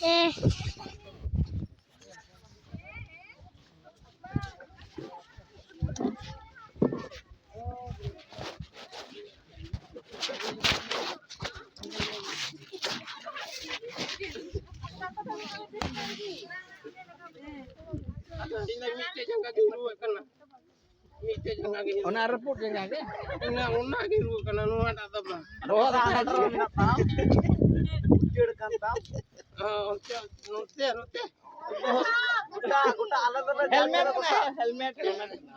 Eh. Ona report yang ngage. Enggak una giru kana nu ada ba. Roh ada terus minat tahu. Jir kan tahu. Note. Udah ala helmet.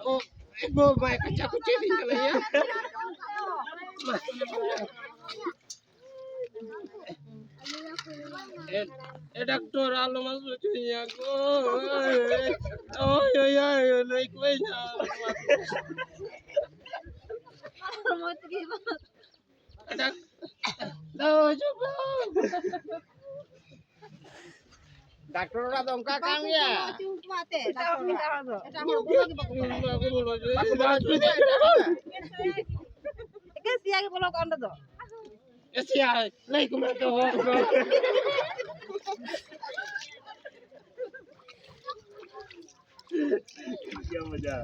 Oh, ego ba kaca kuci tinggal ya. Doktor alo masuk cunya ko. Oh ya naik wenya. Adak. Tahu coba. Dokter ora dong kakang ya. Iya manja.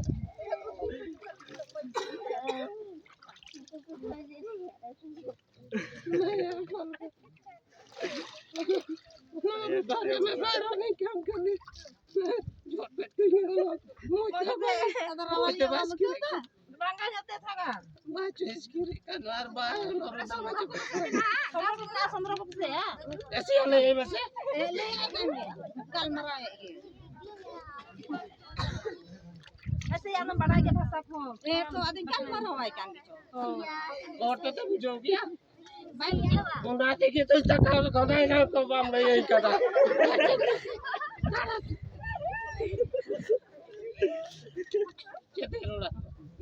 ऐसे यार बड़ा के भाषा को ए तो आदि क्या मर होय कान और तो बुझो गया मुंडा देखिए तो इसका खाना खाना है ना तो हम नहीं यही करा क्या रोड़ा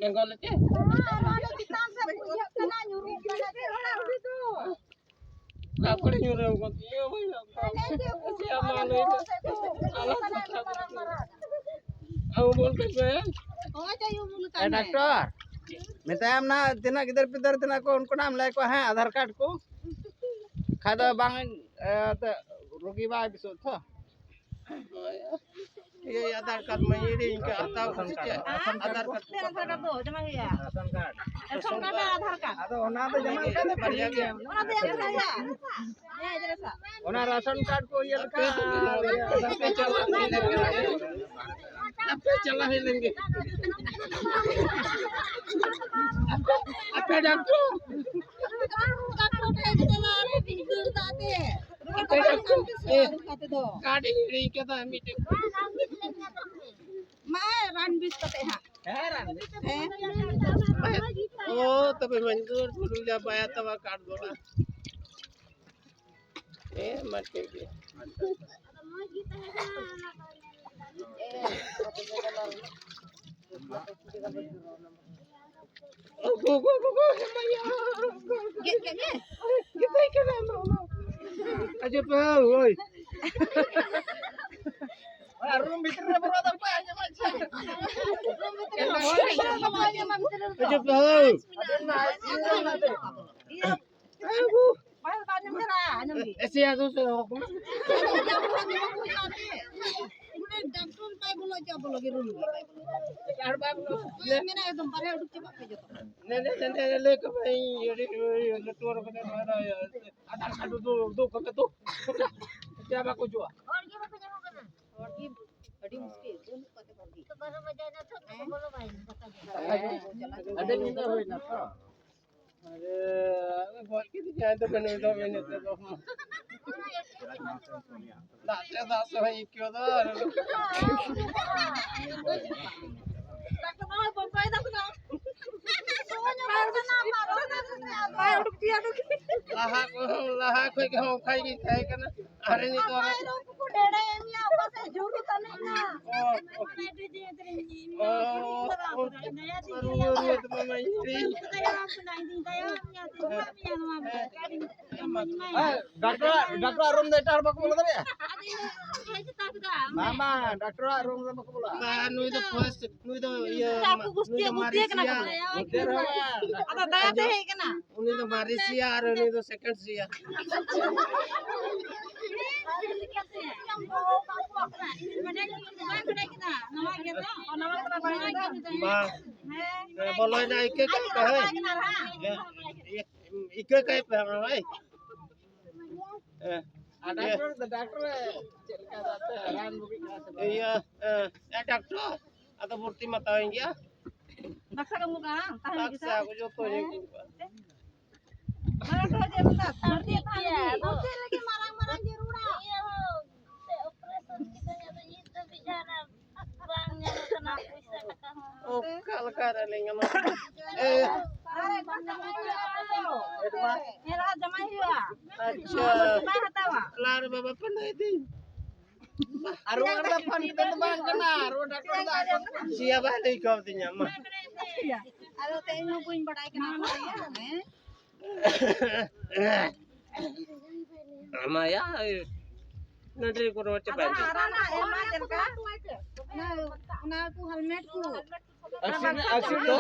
बंगाल के कापड़ न्यूरे को ये भाई ऐसे अमान है अब बोल के डॉक्टर मिताम ना तना गिदर पिदर तना को उनको नाम लाय को है आधार कार्ड को खादा बांग रोगी बा बिसो था ये आधार कार्ड में ये इनका आता आधार कार्ड दो जमा हिया राशन कार्ड आधार कार्ड अदो ओना तो जमा कर बढ़िया गया ओना दे या ए जरा ओना राशन कार्ड को ये लिखा पे चला है लेंगे पे डॉक्टर गाड़ी री के था मीटिंग मैं रणबीर कते हां है रान ओ तबे मंजूर थोड़ी जा पाया तवा काट दो ना ए मत के go मैया के ना अजय पे ओए रूम भीतर में बरवा दम पाया जमा अजय पे ऐसे आ तो डॉक्टर काय बोलो क्या बोलोगे रूम यार बाप मेरा एकदम बारे उठ के बाप जो ने ले के भाई ये लटोर के मारा आधार कार्ड दो के तो क्या बा को जो और की बड़ी मुश्किल दोनों कते करदी तो बड़ा मजा ना तो बोलो भाई बता अरे नींद होई ना तो अरे बोल के जाए तो मैंने तो दास है क्यों तो डॉक्टर ना बंपाई दा ना पाय उठ दिया लहा कोई के हम खाई भी खाए करना अरे नहीं तो beda ini apa sih juru tanahnya. Oh, Mana itu dia terenji. oh, oh, baru lihat mama ini. Saya apa nanti saya nyati kami yang mau kali. Doctor room ದ ಇಟ್ಟಾರ ಬಕ್ ಬೋಲದ್ರಿ Ada itu tak dah. ಮಾಮಾ doctor room ದ ಬಕ್ ಬೋಲ Nu itu first, nu itu ya. Aku gusti kenapa? Ada daya teh kena. Nu itu Malaysia, nu itu second Sia. Ba, boleh na ike kai pa hai. Ike kai pa hai. Doctor ಚಲಕ ಜಾತ ಹರಾನ್ ಬುಗಿ Iya, dokter atau murti mata ya? Maksa kamu kan? Tahan kita. Taksa aku jotonya. Mana tuh dia bentar. Nanti lagi marah-marah jeruna. Iya, operasi kita nyata itu bicara bangnya kena bisa kata. Oh, kalau kada lengan. Are bangnya aja. Era jamai ya. Acha. Mana tahu? Lar baba pandai din. ಅರುವ ಪನ್ ತಂದ ಬಾಂಗನ ಅರುವ doctor Siapa lagi kau tanya mah? Aduh, teh nyubuin badai kenapa ya? Ama ya. Nanti kurang cepat. Arana emang terka. Nah, aku helmet ku.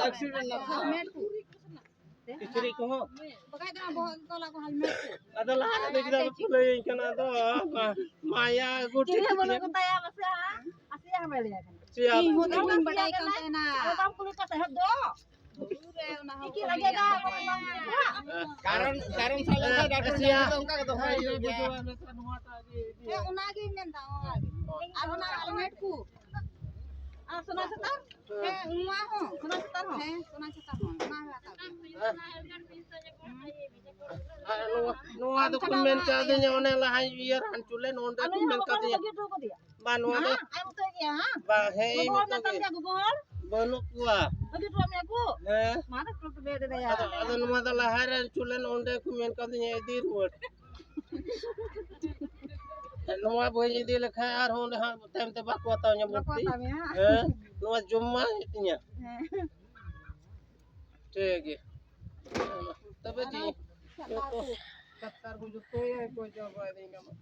Accident Helmet ku. Istri ko. Pakai dengan bawa tolak aku helmet ku. Adalah ada kita mulai kan ada Maya guti. Ini boleh ku tanya masih asli yang beli kan. Siapa? Nyubuin badai kan tena. Kamu kulit sehat do. Iki lagi ada. ಕಾರಣ ಸಾಲ doctor Unagi minta. Aruna helmet ku. Sunah setar? Umah ho. Sunah setar ho. Sunah setar ho. Nu ada komen katanya orang lain biar hanculen onda komen katanya. Banu ada. Ayo tuh ya. Bah hei Gugol na kami gugol. banu kuah. Lagi dua aku. Mana kalau beda ya? Ada nu ada lahir hanculen onda komen katanya edir word. Nu boleh jadi lekha ar honda ha time te baku ataunya bukti. Nu jumma itunya. ठीक है तब जी कत्तर को जो है कोई जवाब देगा मत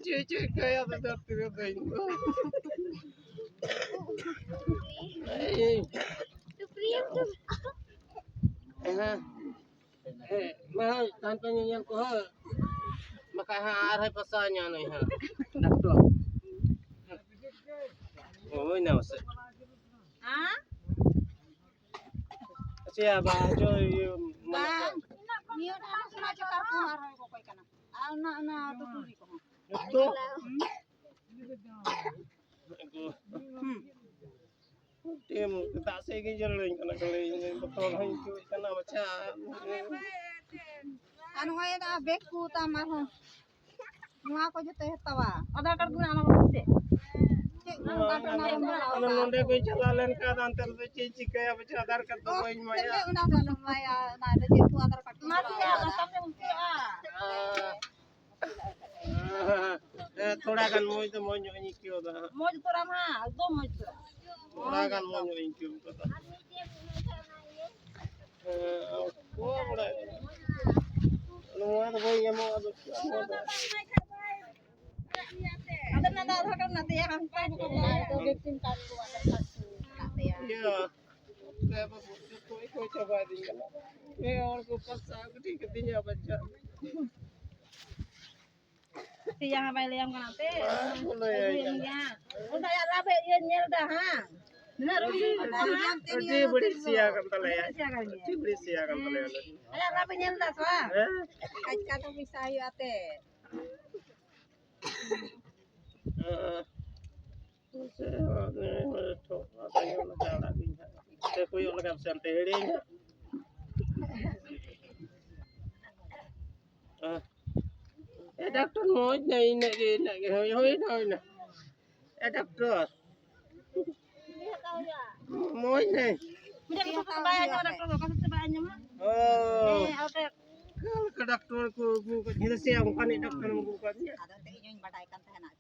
चे क्या तो दर्द कर देंगे Tu priam tu. mah tanpa nyanyian ko ha maka aray pasanya nih ha dokter oh ini apa Ah? siapa jo Bang. Ni dah sunah cakar ku arah ko koi kana. Ana tu turi ko. itu tim tak segi jalan kana kali betul hai itu kana macam Anu ay na bek ku tamar ho. Nuha ko jete tawa. Ada kar guna ana ko se. kalau nonde koi chalalan ka antar se chichi kaya baca adar kar to koi maya Masih ya, sampai mesti थोड़ा kan mau itu mau nyanyi kyo dah mau itu ramah, do mau itu. थोड़ा kan mau nyanyi kyo kata ko bada lu ada boy yang mau ada Ada nada kan nanti ya kan bukan itu victim kan ku ada satu nanti ya. ya saya baru koi coba di kana और को पसा ठीक दिnya baca Si yang apa yang kan nanti. boleh Ya. Udah ya rabe ya nyel dah ha. Benar rugi. Roti beri sia kan tala ya Siya kan ya. roti beri sia kan tala ya Ada rabe nyel dah sa. Kaj kata bisa ayo ate. कोई और काम से टेढ़े ए doctor मोज नहीं नहीं होई ना ए डॉक्टर मोज नहीं Udah kita sebayanya udah kalau kasih sebayanya mah. oh Ate. ke dokter ku hidup siang kan dokter ku kan ya Ada teh yang badai kan teh na.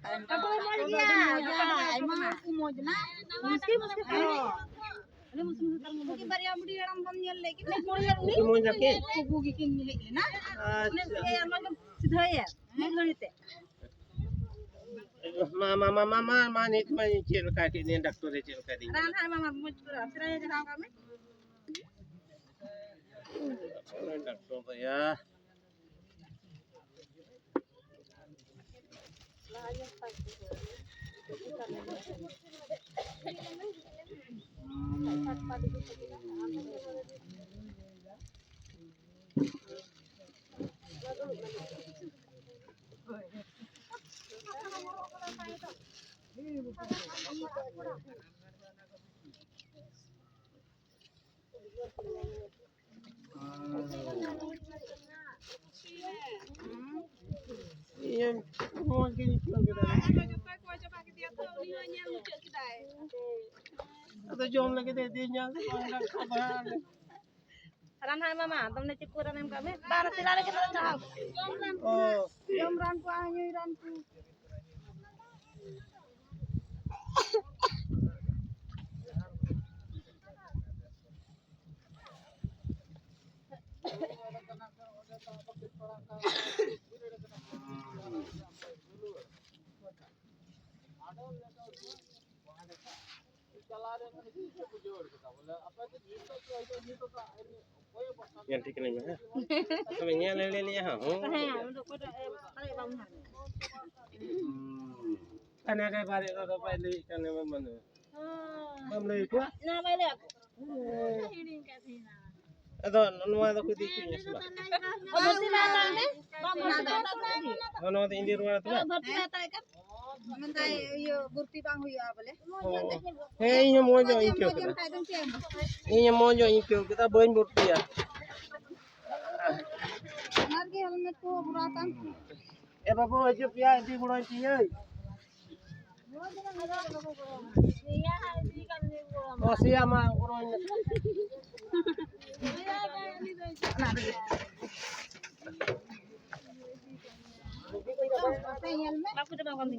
Apa mau dia? Ay mga kumod na. Muski karo. Ano muski karo mo? Ki bari amudi ram bam nyel le ki mo yar ni. Mo jake. Kugu gi kin ni na. Ne अच्छा ya ma sidhaya. Ne ganite. mama manit mani cil kaki ni doktor cil kaki Ran hai mama mo pura. Sira ya kau kami. doktor ya iya mau gini kita atau jom lagi deh dia enggak kabar Ran hai mama, તમને ચીકુરા એમ કામે 12 સિલા લગે તો જાવ. oh Jom ran ku anyu ran ku. yang dikene ya sebenarnya lele ya ha Hai, untuk pada kali bang har. kan ada balik atau balik kan mana Oh. kamu lagi kuat Na mai le aku. Hiring ka thina. atau nuwa aku dikinya semua Oh, berarti nata ne? Mama nata tadi. ono indi ruwa tu Berarti nata kan? Mentai yo burti bang huya boleh. eh ini mau jo ikut Tai dong cem. ini mau jo ikut kita bain bukti ya Lagi helmet ku buratan. eh bapak wajib ya di bulan ciai Iya, di kan ni gua. oh siapa orang Aku dah makan ni.